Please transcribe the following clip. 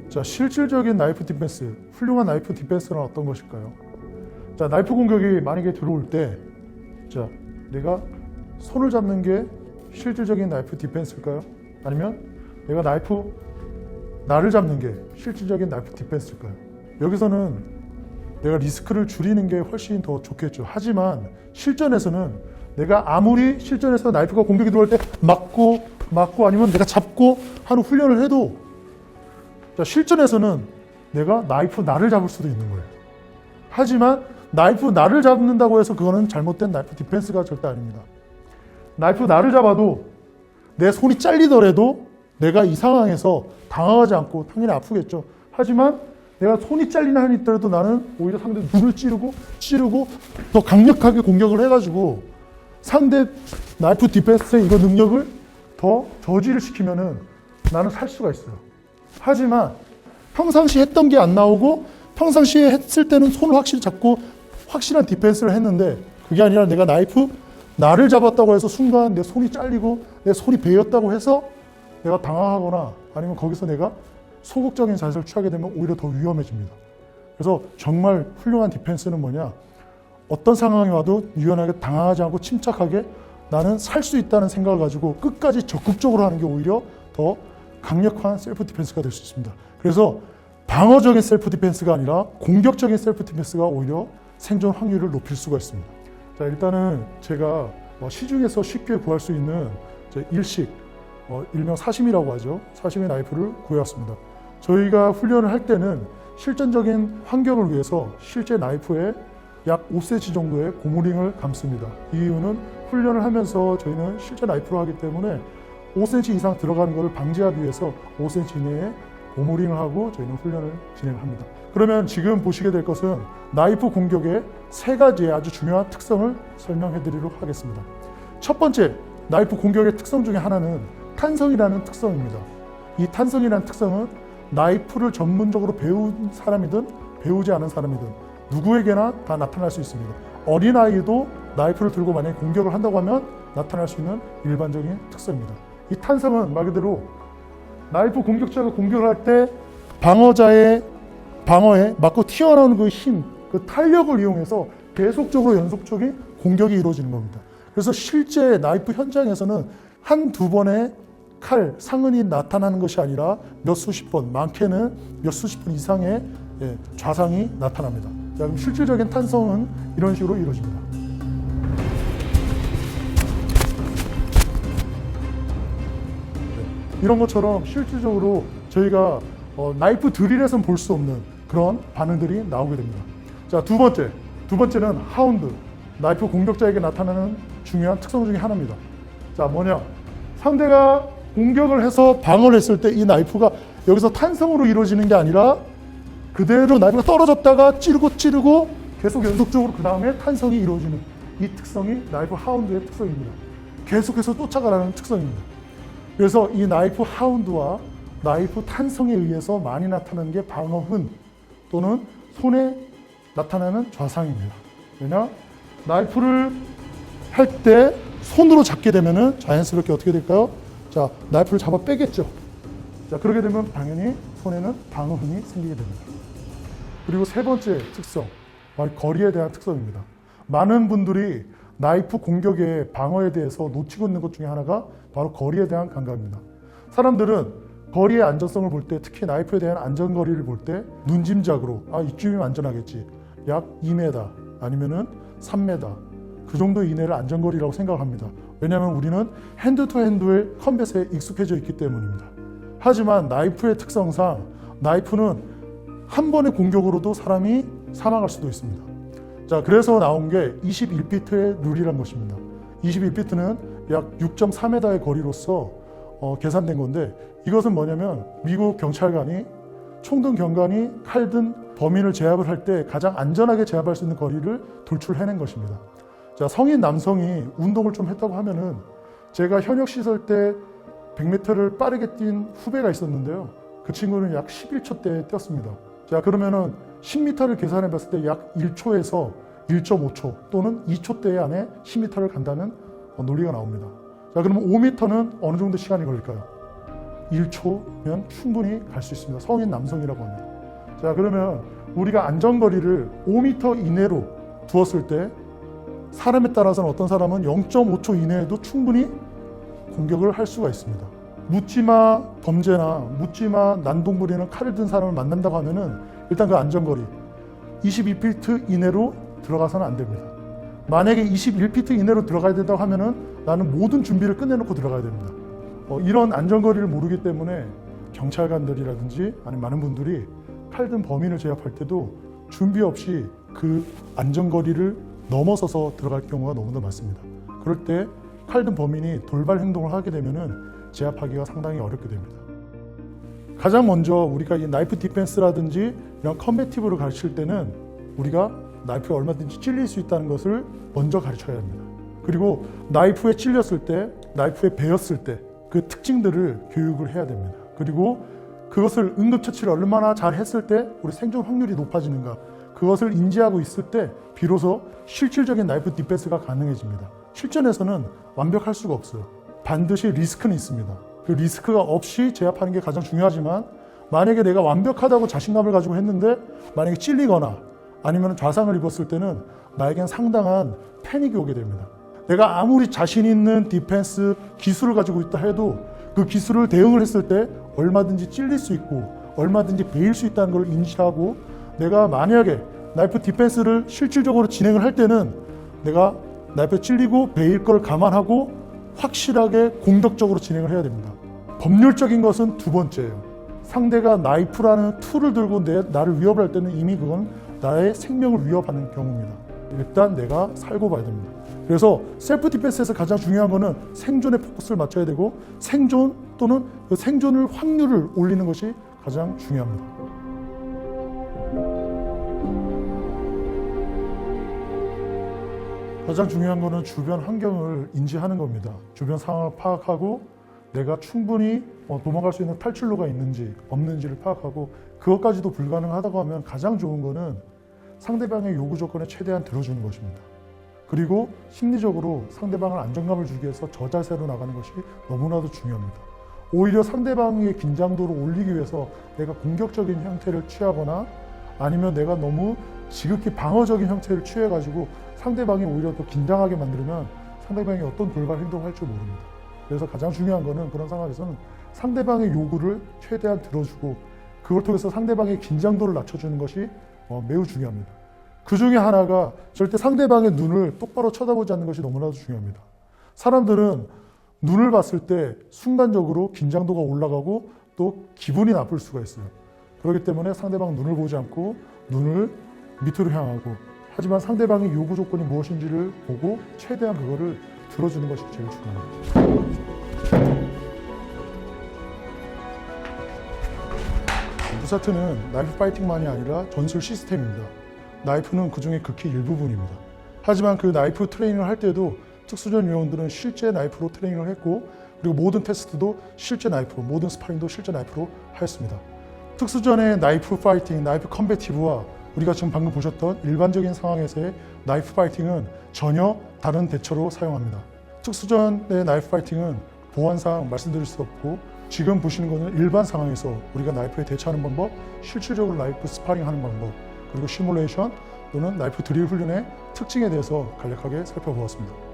자, 실질적인 나이프 디펜스, 훌륭한 나이프 디펜스는 어떤 것일까요? 자, 나이프 공격이 만약에 들어올 때, 자, 내가 손을 잡는 게 실질적인 나이프 디펜스일까요? 아니면 내가 나를 잡는 게 실질적인 나이프 디펜스일까요? 여기서는 내가 리스크를 줄이는 게 훨씬 더 좋겠죠. 하지만 실전에서는 내가 아무리 실전에서 나이프가 공격이 들어올 때 막고 아니면 내가 잡고 하는 훈련을 해도, 자, 실전에서는 내가 나를 잡을 수도 있는 거예요. 하지만 나를 잡는다고 해서 그거는 잘못된 나이프 디펜스가 절대 아닙니다. 나를 잡아도 내 손이 잘리더라도 내가 이 상황에서 당황하지 않고, 당연히 아프겠죠. 하지만 내가 손이 잘리는 한이 있더라도 나는 오히려 상대 눈을 찌르고 더 강력하게 공격을 해가지고 상대 나이프 디펜스의 이거 능력을 더 저지를 시키면은 나는 살 수가 있어요. 하지만 평상시 했던 게 안 나오고 평상시에 했을 때는 손을 확실히 잡고 확실한 디펜스를 했는데, 그게 아니라 내가 나를 잡았다고 해서 순간 내 손이 잘리고 내 손이 베였다고 해서 내가 당황하거나 아니면 거기서 내가 소극적인 자세를 취하게 되면 오히려 더 위험해집니다. 그래서 정말 훌륭한 디펜스는 뭐냐? 어떤 상황이 와도 유연하게 당황하지 않고 침착하게 나는 살 수 있다는 생각을 가지고 끝까지 적극적으로 하는 게 오히려 더 강력한 셀프 디펜스가 될 수 있습니다. 그래서 방어적인 셀프 디펜스가 아니라 공격적인 셀프 디펜스가 오히려 생존 확률을 높일 수가 있습니다. 자, 일단은 제가 시중에서 쉽게 구할 수 있는 일식, 일명 사시미라고 하죠. 사시미 나이프를 구해왔습니다. 저희가 훈련을 할 때는 실전적인 환경을 위해서 실제 나이프에 약 5cm 정도의 고무링을 감습니다. 이 이유는 훈련을 하면서 저희는 실제 나이프로 하기 때문에 5cm 이상 들어가는 것을 방지하기 위해서 5cm 이내에 고무링을 하고 저희는 훈련을 진행합니다. 그러면 지금 보시게 될 것은 나이프 공격의 3가지의 아주 중요한 특성을 설명해 드리도록 하겠습니다. 첫 번째, 나이프 공격의 특성 중에 하나는 탄성이라는 특성입니다. 이 탄성이라는 특성은 나이프를 전문적으로 배운 사람이든 배우지 않은 사람이든 누구에게나 다 나타날 수 있습니다. 어린아이도 나이프를 들고 만약에 공격을 한다고 하면 나타날 수 있는 일반적인 특성입니다. 이 탄성은 말 그대로 나이프 공격자가 공격을 할 때 방어자의 방어에 맞고 튀어나오는 그 힘, 그 탄력을 이용해서 계속적으로 연속적인 공격이 이루어지는 겁니다. 그래서 실제 나이프 현장에서는 한두 번의 칼, 상흔이 나타나는 것이 아니라 몇 수십 번, 많게는 몇 수십 번 이상의 좌상이 나타납니다. 자, 그럼 실질적인 탄성은 이런 식으로 이루어집니다. 이런 것처럼 실질적으로 저희가 나이프 드릴에서는 볼 수 없는 그런 반응들이 나오게 됩니다. 자, 두 번째는 하운드, 나이프 공격자에게 나타나는 중요한 특성 중에 하나입니다. 자, 뭐냐? 상대가 공격을 해서 방어를 했을 때 이 나이프가 여기서 탄성으로 이루어지는 게 아니라 그대로 나이프가 떨어졌다가 찌르고 계속 연속적으로 그 다음에 탄성이 이루어지는 이 특성이 나이프 하운드의 특성입니다. 계속해서 쫓아가라는 특성입니다. 그래서 이 나이프 하운드와 나이프 탄성에 의해서 많이 나타나는 게 방어흔 또는 손에 나타나는 좌상입니다. 왜냐? 나이프를 할 때 손으로 잡게 되면은 자연스럽게 어떻게 될까요? 자, 나이프를 잡아 빼겠죠. 자, 그렇게 되면 당연히 손에는 방어흔이 생기게 됩니다. 그리고 세 번째 특성, 바로 거리에 대한 특성입니다. 많은 분들이 나이프 공격의 방어에 대해서 놓치고 있는 것 중에 하나가 바로 거리에 대한 감각입니다. 사람들은 거리의 안전성을 볼 때, 특히 나이프에 대한 안전거리를 볼 때 눈짐작으로 이쯤이면 안전하겠지, 약 2m 아니면은 3m 그 정도 이내를 안전거리라고 생각합니다. 왜냐하면 우리는 핸드 투 핸드의 컴뱃에 익숙해져 있기 때문입니다. 하지만 나이프의 특성상 나이프는 한 번의 공격으로도 사람이 사망할 수도 있습니다. 자, 그래서 나온 게 21피트의 룰이란 것입니다. 21피트는 약 6.4m의 거리로서 계산된 건데, 이것은 뭐냐면 미국 경찰관이 총든 경관이 칼든 범인을 제압을 할 때 가장 안전하게 제압할 수 있는 거리를 돌출해낸 것입니다. 자, 성인 남성이 운동을 좀 했다고 하면은, 제가 현역 시절 때 100m를 빠르게 뛴 후배가 있었는데요. 그 친구는 약 11초대에 뛰었습니다. 자, 그러면은 10m를 계산해 봤을 때 약 1초에서 1.5초 또는 2초대 안에 10m를 간다는 논리가 나옵니다. 자, 그러면 5m는 어느 정도 시간이 걸릴까요? 1초면 충분히 갈 수 있습니다. 성인 남성이라고 합니다. 자, 그러면 우리가 안전거리를 5m 이내로 두었을 때 사람에 따라서는 어떤 사람은 0.5초 이내에도 충분히 공격을 할 수가 있습니다. 묻지마 범죄나 묻지마 난동 부리는 칼을 든 사람을 만난다고 하면은 일단 그 안전거리 22피트 이내로 들어가서는 안 됩니다. 만약에 21피트 이내로 들어가야 된다고 하면은 나는 모든 준비를 끝내놓고 들어가야 됩니다. 이런 안전거리를 모르기 때문에 경찰관들이라든지 아니면 많은 분들이 칼 든 범인을 제압할 때도 준비 없이 그 안전거리를 넘어서서 들어갈 경우가 너무나 많습니다. 그럴 때 칼 든 범인이 돌발 행동을 하게 되면은 제압하기가 상당히 어렵게 됩니다. 가장 먼저 우리가 이 나이프 디펜스라든지 이런 컴배티브를 가르칠 때는 우리가 나이프에 얼마든지 찔릴 수 있다는 것을 먼저 가르쳐야 합니다. 그리고 나이프에 찔렸을 때, 나이프에 베었을 때 그 특징들을 교육을 해야 됩니다. 그리고 그것을 응급처치를 얼마나 잘 했을 때 우리 생존 확률이 높아지는가, 그것을 인지하고 있을 때 비로소 실질적인 나이프 디펜스가 가능해집니다. 실전에서는 완벽할 수가 없어요. 반드시 리스크는 있습니다. 그 리스크가 없이 제압하는 게 가장 중요하지만 만약에 내가 완벽하다고 자신감을 가지고 했는데 만약에 찔리거나 아니면 좌상을 입었을 때는 나에겐 상당한 패닉이 오게 됩니다. 내가 아무리 자신 있는 디펜스 기술을 가지고 있다 해도 그 기술을 대응을 했을 때 얼마든지 찔릴 수 있고 얼마든지 베일 수 있다는 걸 인지하고 내가 만약에 나이프 디펜스를 실질적으로 진행을 할 때는 내가 나이프에 찔리고 베일 걸 감안하고 확실하게 공격적으로 진행을 해야 됩니다. 법률적인 것은 두 번째예요. 상대가 나이프라는 툴을 들고 나를 위협할 때는 이미 그건 나의 생명을 위협하는 경우입니다. 일단 내가 살고 봐야 됩니다. 그래서 셀프 디펜스에서 가장 중요한 거는 생존에 포커스를 맞춰야 되고 생존 또는 그 생존을 확률을 올리는 것이 가장 중요합니다. 가장 중요한 거는 주변 환경을 인지하는 겁니다. 주변 상황을 파악하고 내가 충분히 도망갈 수 있는 탈출로가 있는지 없는지를 파악하고 그것까지도 불가능하다고 하면 가장 좋은 거는 상대방의 요구 조건에 최대한 들어주는 것입니다. 그리고 심리적으로 상대방을 안정감을 주기 위해서 저자세로 나가는 것이 너무나도 중요합니다. 오히려 상대방의 긴장도를 올리기 위해서 내가 공격적인 형태를 취하거나 아니면 내가 너무 지극히 방어적인 형태를 취해가지고 상대방이 오히려 더 긴장하게 만들면 상대방이 어떤 돌발 행동을 할지 모릅니다. 그래서 가장 중요한 거는 그런 상황에서는 상대방의 요구를 최대한 들어주고 그걸 통해서 상대방의 긴장도를 낮춰주는 것이 매우 중요합니다. 그 중에 하나가 절대 상대방의 눈을 똑바로 쳐다보지 않는 것이 너무나도 중요합니다. 사람들은 눈을 봤을 때 순간적으로 긴장도가 올라가고 또 기분이 나쁠 수가 있어요. 그렇기 때문에 상대방 눈을 보지 않고 눈을 밑으로 향하고 하지만 상대방의 요구 조건이 무엇인지를 보고 최대한 그거를 들어주는 것이 제일 중요합니다. 무사트는 나이프 파이팅만이 아니라 전술 시스템입니다. 나이프는 그 중에 극히 일부분입니다. 하지만 그 나이프 트레이닝을 할 때도 특수전 요원들은 실제 나이프로 트레이닝을 했고 그리고 모든 테스트도 실제 나이프로, 모든 스파링도 실제 나이프로 하였습니다. 특수전의 나이프 파이팅, 나이프 컴배티브와 우리가 지금 방금 보셨던 일반적인 상황에서의 나이프 파이팅은 전혀 다른 대처로 사용합니다. 특수전의 나이프 파이팅은 보안상 말씀드릴 수 없고 지금 보시는 것은 일반 상황에서 우리가 나이프에 대처하는 방법, 실질적으로 나이프 스파링하는 방법, 그리고 시뮬레이션 또는 나이프 드릴 훈련의 특징에 대해서 간략하게 살펴보았습니다.